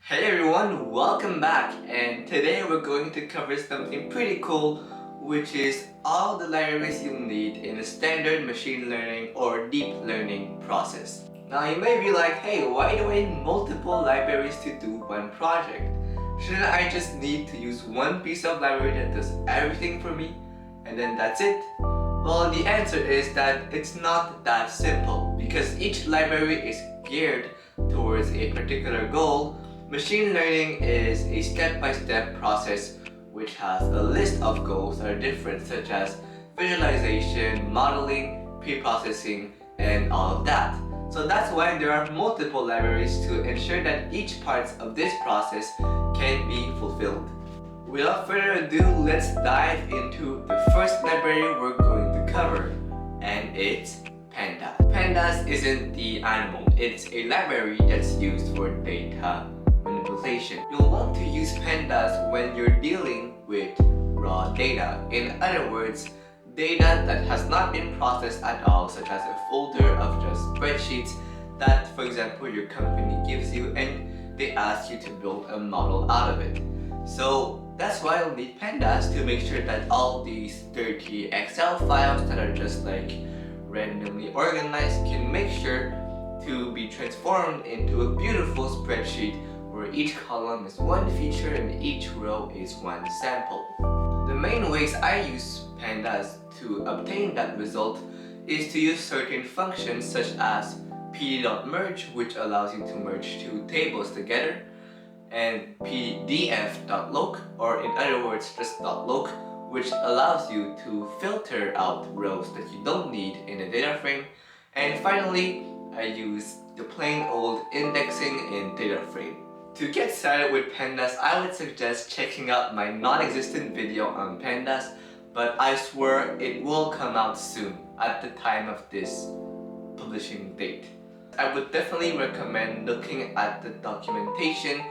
Hey everyone, welcome back, and today we're going to cover something pretty cool, which is all the libraries you'll need in a standard machine learning or deep learning process. Now you may be like, hey, why do I need multiple libraries to do one project? Shouldn't I just need to use one piece of library that does everything for me, and then that's it? Well, the answer is that it's not that simple, because each library is geared towards a particular goal. Machine learning is a step-by-step process which has a list of goals that are different, such as visualization, modeling, pre-processing, and all of that. So that's why there are multiple libraries to ensure that each part of this process can be fulfilled. Without further ado, let's dive into the first library we're going to cover, and it's Pandas. Pandas isn't the animal, it's a library that's used for data manipulation. You'll want to use Pandas when you're dealing with raw data. In other words, data that has not been processed at all, such as a folder of just spreadsheets that, for example, your company gives you and they ask you to build a model out of it. So that's why you'll need Pandas to make sure that all these 30 Excel files that are just like randomly organized can make sure to be transformed into a beautiful spreadsheet where each column is one feature and each row is one sample. The main ways I use Pandas to obtain that result is to use certain functions such as pd.merge, which allows you to merge two tables together, and pdf.loc, or in other words just .loc, which allows you to filter out rows that you don't need in a data frame. And finally, I use the plain old indexing in data frame. To get started with Pandas, I would suggest checking out my non-existent video on Pandas, but I swear it will come out soon at the time of this publishing date. I would definitely recommend looking at the documentation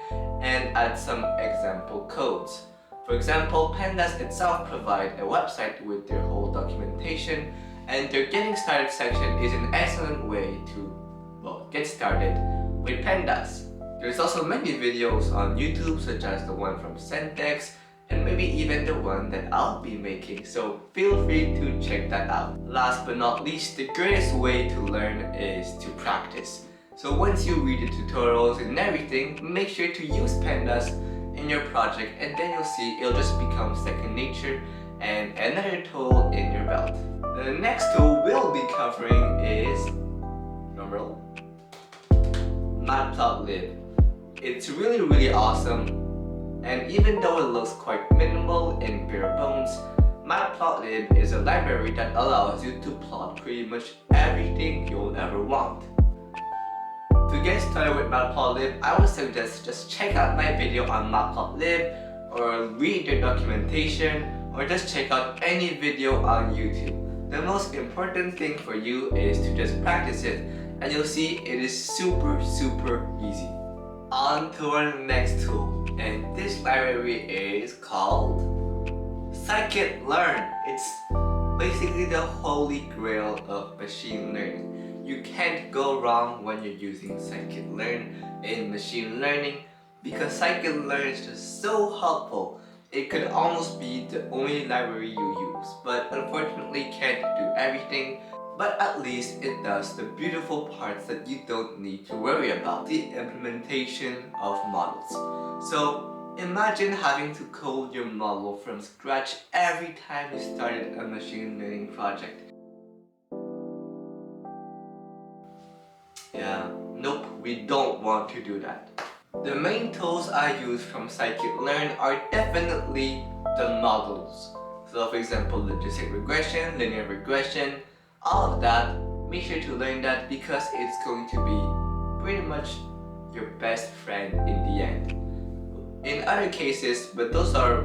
and at some example codes. For example, Pandas itself provide a website with their whole documentation, and their getting started section is an excellent way to, get started with Pandas. There's also many videos on YouTube, such as the one from Sentex and maybe even the one that I'll be making, so feel free to check that out. Last but not least, the greatest way to learn is to practice. So once you read the tutorials and everything, make sure to use Pandas in your project, and then you'll see it'll just become second nature and another tool in your belt. The next tool we'll be covering is, drumroll, Matplotlib. It's really awesome, and even though it looks quite minimal and bare bones, Matplotlib is a library that allows you to plot pretty much everything you'll ever want. To get started with Matplotlib, I would suggest just check out my video on Matplotlib, or read the documentation, or just check out any video on YouTube. The most important thing for you is to just practice it, and you'll see it is super easy. On to our next tool, and this library is called Scikit-Learn. It's basically the holy grail of machine learning. You can't go wrong when you're using Scikit-Learn in machine learning, because Scikit-Learn is just so helpful. It could almost be the only library you use, but unfortunately can't do everything. But at least it does the beautiful parts that you don't need to worry about, the implementation of models. So imagine having to code your model from scratch every time you started a machine learning project. Yeah, nope, we don't want to do that. The main tools I use from Scikit-Learn are definitely the models. So for example, logistic regression, linear regression, all of that. Make sure to learn that, because it's going to be pretty much your best friend in the end. In other cases, but those are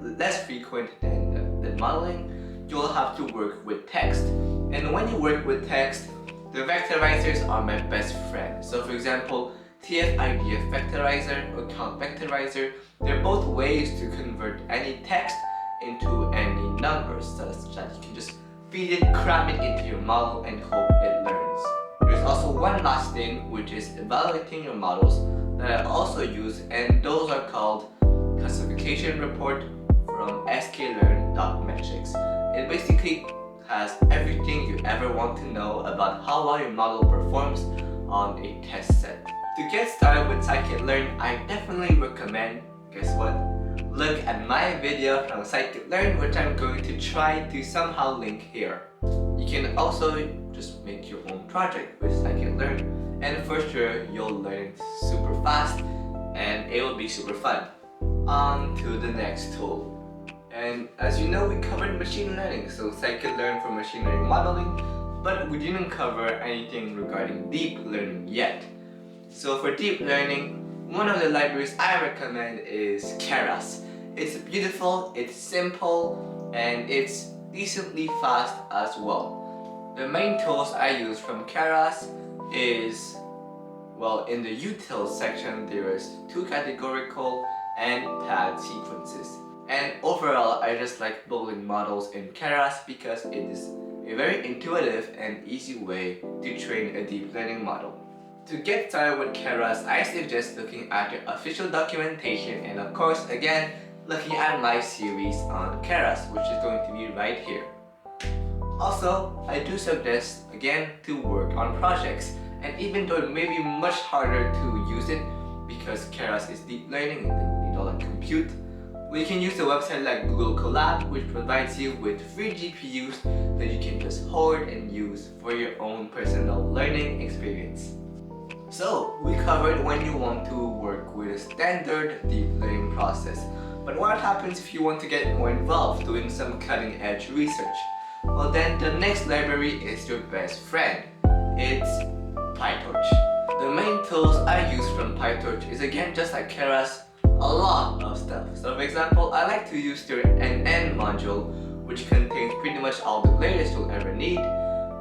less frequent than modeling, you'll have to work with text. And when you work with text, the vectorizers are my best friend. So for example, TF-IDF vectorizer or count vectorizer, they're both ways to convert any text into any numbers, such that you can just feed it, cram it into your model, and hope it learns. There's also one last thing, which is evaluating your models that I also use, and those are called classification report from Scikit-Learn.metrics. It basically has everything you ever want to know about how well your model performs on a test set. To get started with Scikit-Learn, I definitely recommend, guess what? Look at my video from Scikit-Learn, which I'm going to try to somehow link here. You can also just make your own project with Scikit-Learn, and for sure you'll learn super fast and it will be super fun. On to the next tool. And as you know, we covered machine learning, so Scikit-Learn for machine learning modeling, but we didn't cover anything regarding deep learning yet. So for deep learning, one of the libraries I recommend is Keras. It's beautiful, it's simple, and it's decently fast as well. The main tools I use from Keras is, well, in the utils section there is 2 categorical and pad sequences. And overall, I just like building models in Keras because it is a very intuitive and easy way to train a deep learning model. To get started with Keras, I suggest looking at your official documentation and of course, again, looking at my series on Keras, which is going to be right here. Also, I do suggest, again, to work on projects, and even though it may be much harder to use it because Keras is deep learning and you need all the compute, we can use a website like Google Colab, which provides you with free GPUs that you can just hoard and use for your own personal learning experience. So, we covered when you want to work with a standard deep learning process. But what happens if you want to get more involved doing some cutting edge research? Well then, the next library is your best friend. It's Pytorch. The main tools I use from Pytorch is again just like Keras, a lot of stuff. So for example, I like to use their NN module, which contains pretty much all the latest you'll ever need.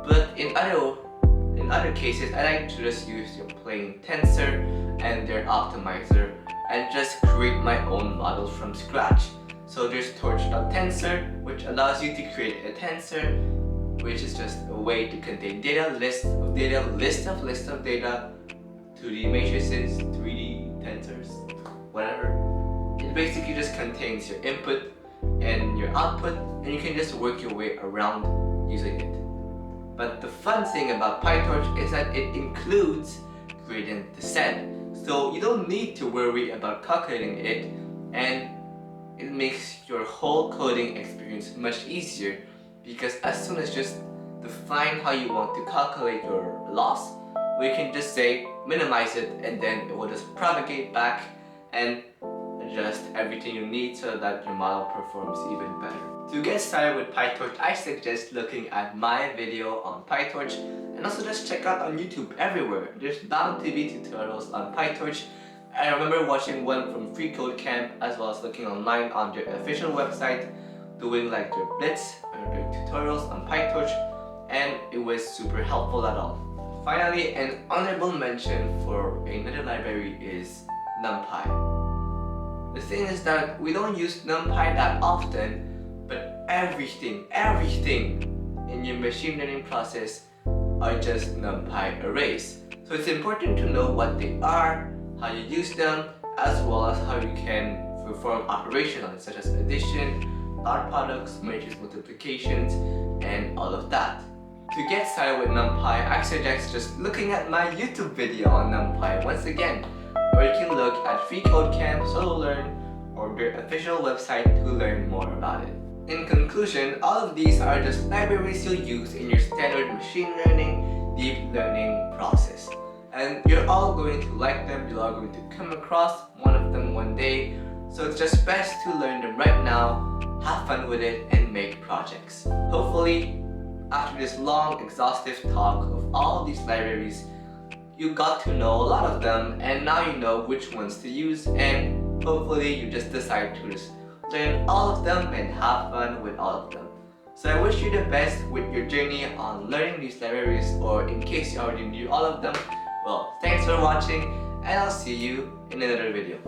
But in other cases, I like to just use your plain tensor and their optimizer and just create my own models from scratch. So there's torch.tensor, which allows you to create a tensor, which is just a way to contain data, list of data, list of data, 2D matrices, 3D tensors, whatever. It basically just contains your input and your output, and you can just work your way around using it. But the fun thing about Pytorch is that it includes gradient descent, so you don't need to worry about calculating it, and it makes your whole coding experience much easier because as soon as just define how you want to calculate your loss, we can just say minimize it, and then it will just propagate back and adjust everything you need so that your model performs even better. To get started with Pytorch, I suggest looking at my video on Pytorch, and also just check out on YouTube everywhere. There's bound to be tutorials on Pytorch. I remember watching one from Free Code Camp as well as looking online on their official website, doing like their blitz or their tutorials on Pytorch, and it was super helpful at all. Finally, an honorable mention for another library is NumPy. The thing is that we don't use NumPy that often, but everything in your machine learning process are just NumPy arrays. So it's important to know what they are, how you use them, as well as how you can perform operations on it, such as addition, dot products, matrix multiplications, and all of that. To get started with NumPy, I suggest just looking at my YouTube video on NumPy once again, or you can look at Free Code Camp, Scikit-Learn, or their official website to learn more about it. In conclusion, all of these are just libraries you'll use in your standard machine learning, deep learning process. And you're all going to like them, you're all going to come across one of them one day. So it's just best to learn them right now, have fun with it, and make projects. Hopefully, after this long, exhaustive talk of all these libraries, you got to know a lot of them, and now you know which ones to use, and hopefully you just decide to just learn all of them and have fun with all of them. So I wish you the best with your journey on learning these libraries, or in case you already knew all of them, well, thanks for watching, and I'll see you in another video.